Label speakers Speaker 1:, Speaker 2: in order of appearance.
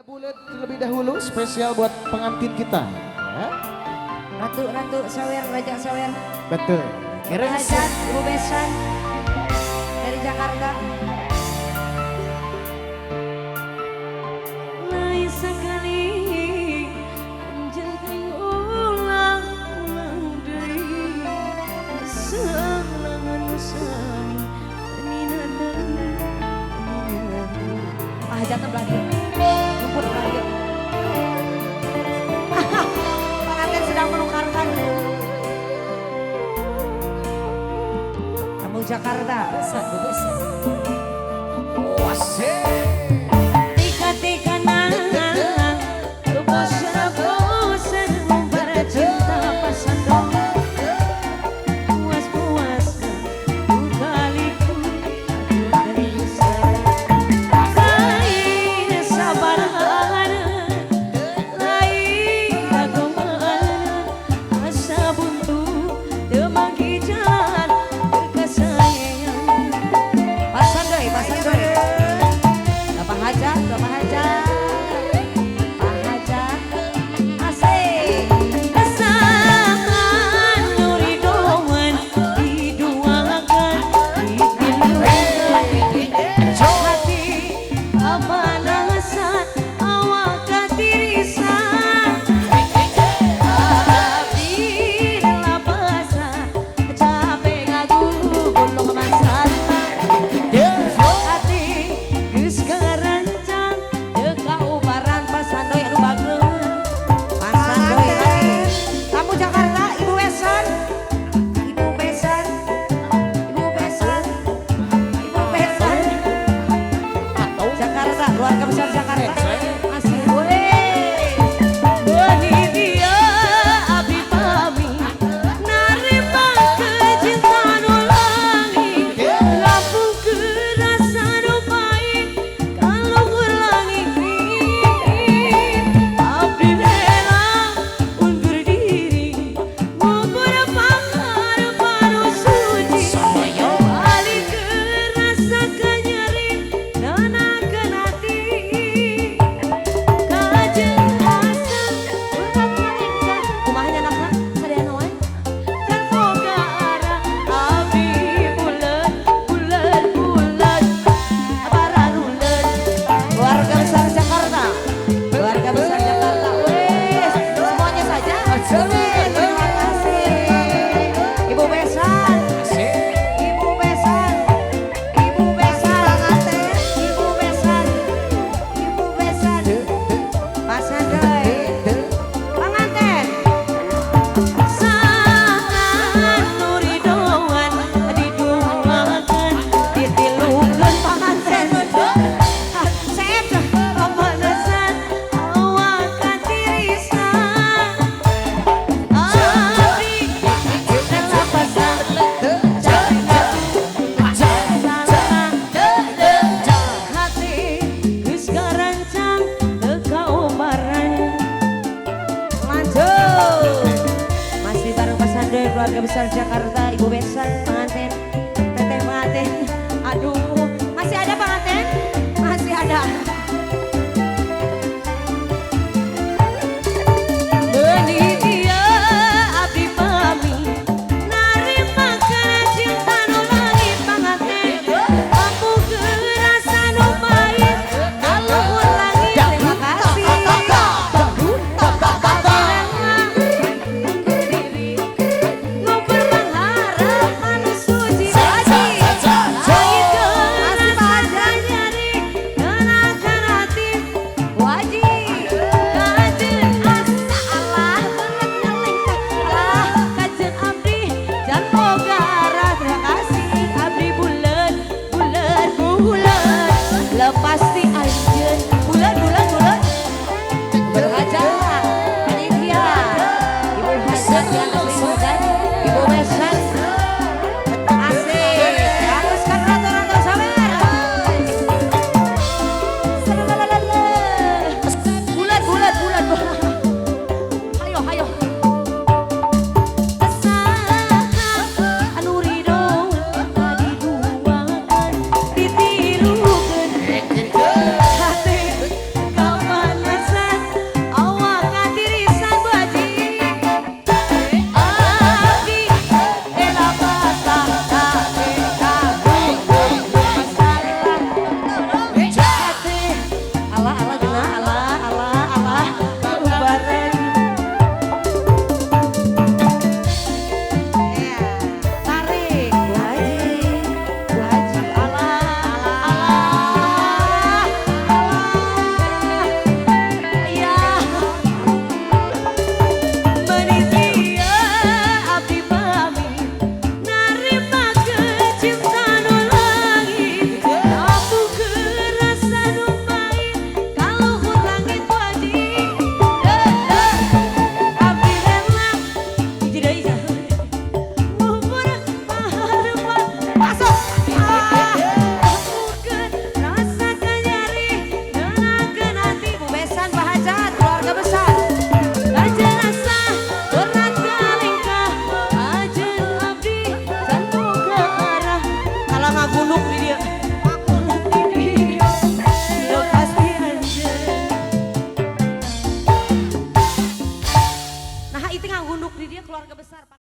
Speaker 1: Bulet terlebih dahulu spesial buat pengantin kita ya.
Speaker 2: Ratu Sawer, Raja Sawer.
Speaker 1: Betul.
Speaker 2: Hajat Ibu Besan dari Jakarta. Lain sekali anjeun ulang deui salangan sami nina. Hajatna beladi. Rumput beladi. Pengantin sedang menukarkan. Kamu Jakarta, satu besar. Tika-tika nang, bosan-bosan membara cinta pasandong. Puas-puaskan kaliku dari sana. Lain sabaran, lain agoman, asa buntu temanggi jalan berkasayang. Pasan doy. Bapak Hajat, asik. Kesangan nuridoan diduakan dipilukan hati apanasan awak katirisan abdi lapasan capek ngagubun lo kemasan hati geus karancang teu kaubaran pasandoy anu bageun pasandoy hati kamu Jakarta Ibu Besan Jakarta keluarga besar Jakarta masih Wani dia abdi pami narima kecintaan ulangi lampung kerasa nu pahit kalau ulangi abdi rela undur diri ngubur pangharpan suci balik kerasa kanyeri nanakeun hati kajelasan berat ngalingkan kumahnya anakna sadayana wae can boga arah abdi bulet abaran ulet keluarga besar Jakarta wes semuanya saja terima kasih Ibu Besan Ibu Besan pasandoy pengantin sangan nuridoan diduakan ditilukeun pengantin seep pemanasan awak katirisan abdi lapasan hati geus karancang teu kaubaran lanjut masih bareng pasandoy keluarga besar Jakarta Ibu Besan pengantin teteh pengantin aduh masih ada pengantin masih ada Benih dia abdi pami narima cinta nu langit pengantin mampu kerasa nu pahit kalau ulangi terima kasih ngubur pangharap anu suci lain
Speaker 3: gunung di dia.